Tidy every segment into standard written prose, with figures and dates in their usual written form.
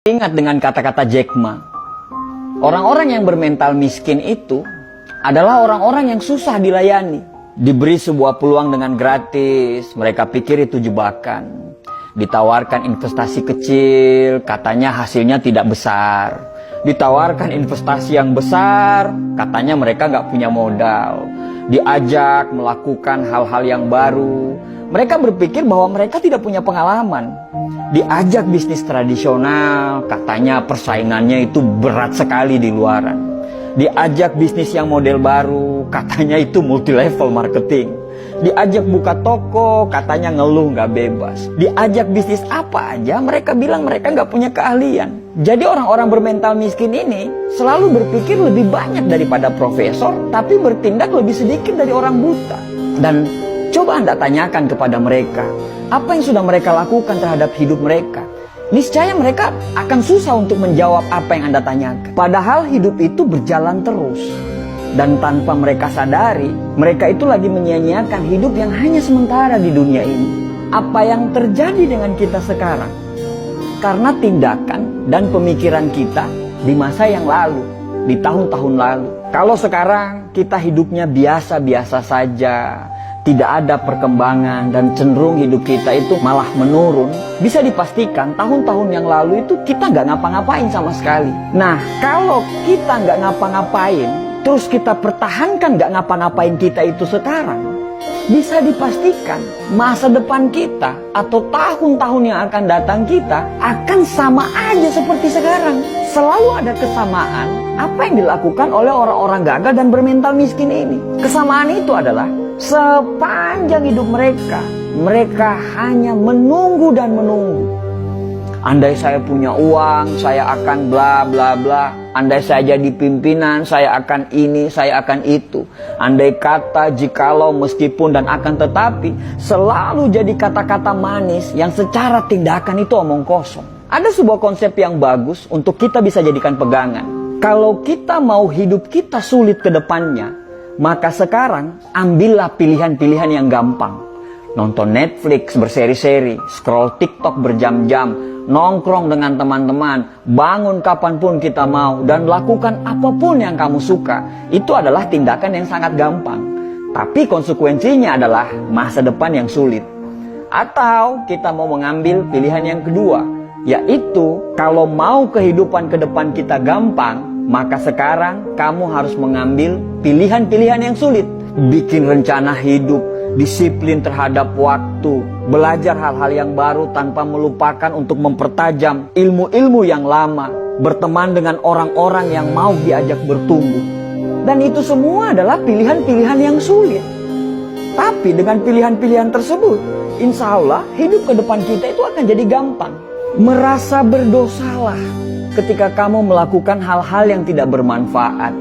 Ingat dengan kata-kata Jack Ma, orang-orang yang bermental miskin itu adalah orang-orang yang susah dilayani. Diberi sebuah peluang dengan gratis, mereka pikir itu jebakan. Ditawarkan investasi kecil, katanya hasilnya tidak besar. Ditawarkan investasi yang besar, katanya mereka nggak punya modal. Diajak melakukan hal-hal yang baru, mereka berpikir bahwa mereka tidak punya pengalaman. Diajak bisnis tradisional, katanya persaingannya itu berat sekali di luaran. Diajak bisnis yang model baru, katanya itu multi level marketing. Diajak buka toko, katanya ngeluh nggak bebas. Diajak bisnis apa aja, mereka bilang mereka nggak punya keahlian. Jadi orang-orang bermental miskin ini selalu berpikir lebih banyak daripada profesor, tapi bertindak lebih sedikit dari orang buta. Dan coba Anda tanyakan kepada mereka, apa yang sudah mereka lakukan terhadap hidup mereka? Niscaya mereka akan susah untuk menjawab apa yang Anda tanyakan. Padahal hidup itu berjalan terus. Dan tanpa mereka sadari, mereka itu lagi menyia-nyiakan hidup yang hanya sementara di dunia ini. Apa yang terjadi dengan kita sekarang? Karena tindakan dan pemikiran kita di masa yang lalu, di tahun-tahun lalu. Kalau sekarang kita hidupnya biasa-biasa saja, tidak ada perkembangan dan cenderung hidup kita itu malah menurun, bisa dipastikan tahun-tahun yang lalu itu kita nggak ngapa-ngapain sama sekali. Nah, kalau kita nggak ngapa-ngapain, terus kita pertahankan nggak ngapa-ngapain kita itu sekarang, bisa dipastikan masa depan kita atau tahun-tahun yang akan datang kita akan sama aja seperti sekarang. Selalu ada kesamaan apa yang dilakukan oleh orang-orang gagal dan bermental miskin ini. Kesamaan itu adalah sepanjang hidup mereka hanya menunggu dan menunggu. Andai saya punya uang, saya akan bla bla bla. Andai saya jadi pimpinan, saya akan ini, saya akan itu. Andai kata, jikalau, meskipun, dan akan tetapi, selalu jadi kata-kata manis yang secara tindakan itu omong kosong. Ada sebuah konsep yang bagus untuk kita bisa jadikan pegangan. Kalau kita mau hidup kita sulit ke depannya, maka sekarang ambillah pilihan-pilihan yang gampang. Nonton Netflix berseri-seri, scroll TikTok berjam-jam, nongkrong dengan teman-teman, bangun kapanpun kita mau, dan lakukan apapun yang kamu suka. Itu adalah tindakan yang sangat gampang. Tapi konsekuensinya adalah masa depan yang sulit. Atau kita mau mengambil pilihan yang kedua, yaitu kalau mau kehidupan ke depan kita gampang, maka sekarang kamu harus mengambil pilihan-pilihan yang sulit. Bikin rencana hidup, disiplin terhadap waktu, belajar hal-hal yang baru tanpa melupakan untuk mempertajam ilmu-ilmu yang lama, berteman dengan orang-orang yang mau diajak bertumbuh. Dan itu semua adalah pilihan-pilihan yang sulit. Tapi dengan pilihan-pilihan tersebut, insya Allah hidup ke depan kita itu akan jadi gampang. Merasa berdosalah ketika kamu melakukan hal-hal yang tidak bermanfaat.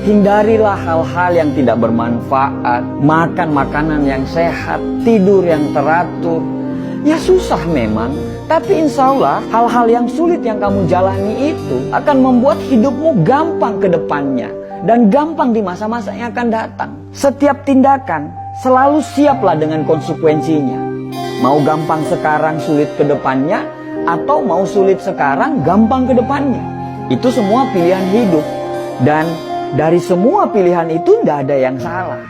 Hindarilah hal-hal yang tidak bermanfaat. Makan makanan yang sehat, tidur yang teratur. Ya susah memang, tapi insya Allah hal-hal yang sulit yang kamu jalani itu akan membuat hidupmu gampang ke depannya. Dan gampang di masa-masa yang akan datang. Setiap tindakan selalu siaplah dengan konsekuensinya. Mau gampang sekarang, sulit ke depannya, atau mau sulit sekarang, gampang ke depannya. Itu semua pilihan hidup. Dan dari semua pilihan itu tidak ada yang salah.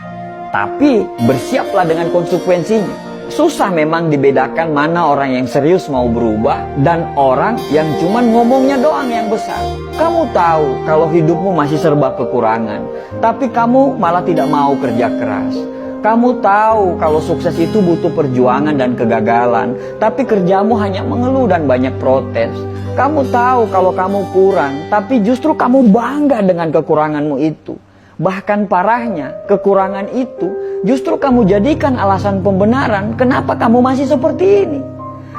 Tapi bersiaplah dengan konsekuensinya. Susah memang dibedakan mana orang yang serius mau berubah dan orang yang cuma ngomongnya doang yang besar. Kamu tahu kalau hidupmu masih serba kekurangan, tapi kamu malah tidak mau kerja keras. Kamu tahu kalau sukses itu butuh perjuangan dan kegagalan, tapi kerjamu hanya mengeluh dan banyak protes. Kamu tahu kalau kamu kurang, tapi justru kamu bangga dengan kekuranganmu itu. Bahkan parahnya, kekurangan itu justru kamu jadikan alasan pembenaran kenapa kamu masih seperti ini.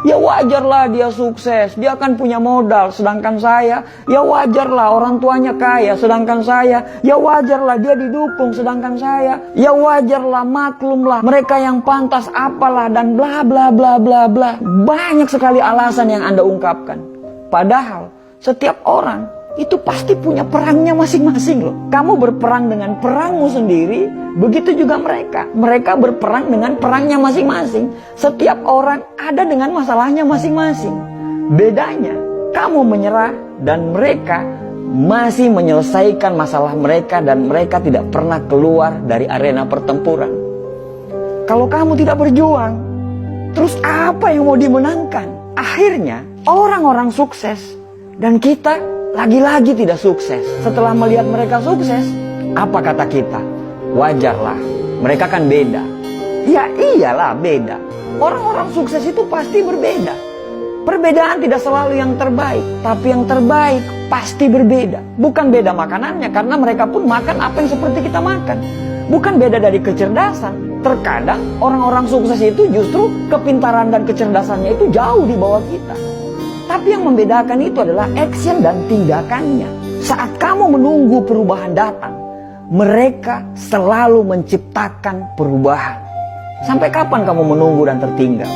Ya wajarlah dia sukses, dia akan punya modal, sedangkan saya, ya wajarlah orang tuanya kaya, sedangkan saya, ya wajarlah dia didukung, sedangkan saya, ya wajarlah, maklumlah, mereka yang pantas apalah, dan bla bla bla bla bla. Banyak sekali alasan yang Anda ungkapkan. Padahal setiap orang itu pasti punya perangnya masing-masing loh. Kamu berperang dengan perangmu sendiri, begitu juga mereka. Mereka berperang dengan perangnya masing-masing. Setiap orang ada dengan masalahnya masing-masing. Bedanya, kamu menyerah dan mereka masih menyelesaikan masalah mereka dan mereka tidak pernah keluar dari arena pertempuran. Kalau kamu tidak berjuang, terus apa yang mau dimenangkan? Akhirnya orang-orang sukses dan kita lagi-lagi tidak sukses. Setelah melihat mereka sukses, apa kata kita? Wajarlah, mereka kan beda. Ya iyalah beda. Orang-orang sukses itu pasti berbeda. Perbedaan tidak selalu yang terbaik, tapi yang terbaik pasti berbeda. Bukan beda makanannya, karena mereka pun makan apa yang seperti kita makan. Bukan beda dari kecerdasan. Terkadang orang-orang sukses itu justru kepintaran dan kecerdasannya itu jauh di bawah kita. Tapi yang membedakan itu adalah action dan tindakannya. Saat kamu menunggu perubahan datang, mereka selalu menciptakan perubahan. Sampai kapan kamu menunggu dan tertinggal?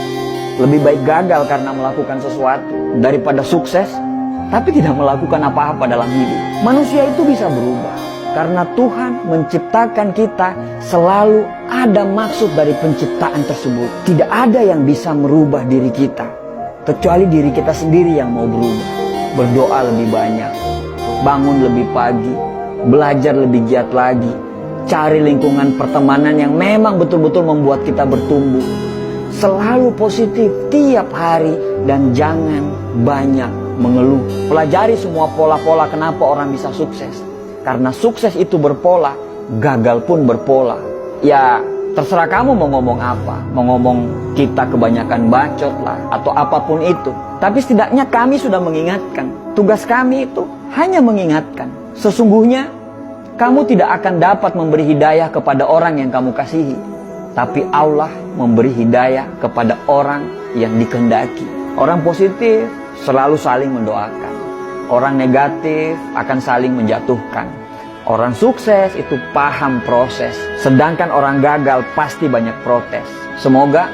Lebih baik gagal karena melakukan sesuatu daripada sukses tapi tidak melakukan apa-apa dalam hidup. Manusia itu bisa berubah karena Tuhan menciptakan kita, selalu ada maksud dari penciptaan tersebut. Tidak ada yang bisa merubah diri kita kecuali diri kita sendiri yang mau berubah. Berdoa lebih banyak, bangun lebih pagi, belajar lebih giat lagi, cari lingkungan pertemanan yang memang betul-betul membuat kita bertumbuh. Selalu positif tiap hari dan jangan banyak mengeluh. Pelajari semua pola-pola kenapa orang bisa sukses. Karena sukses itu berpola, gagal pun berpola. Ya terserah kamu mau ngomong apa. Mau ngomong kita kebanyakan bacot lah atau apapun itu. Tapi setidaknya kami sudah mengingatkan. Tugas kami itu hanya mengingatkan. Sesungguhnya kamu tidak akan dapat memberi hidayah kepada orang yang kamu kasihi. Tapi Allah memberi hidayah kepada orang yang dikehendaki. Orang positif selalu saling mendoakan. Orang negatif akan saling menjatuhkan. Orang sukses itu paham proses. Sedangkan orang gagal pasti banyak protes. Semoga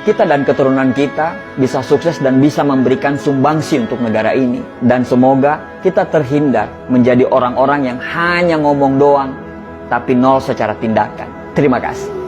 kita dan keturunan kita bisa sukses dan bisa memberikan sumbangsi untuk negara ini. Dan semoga kita terhindar menjadi orang-orang yang hanya ngomong doang, tapi nol secara tindakan. Terima kasih.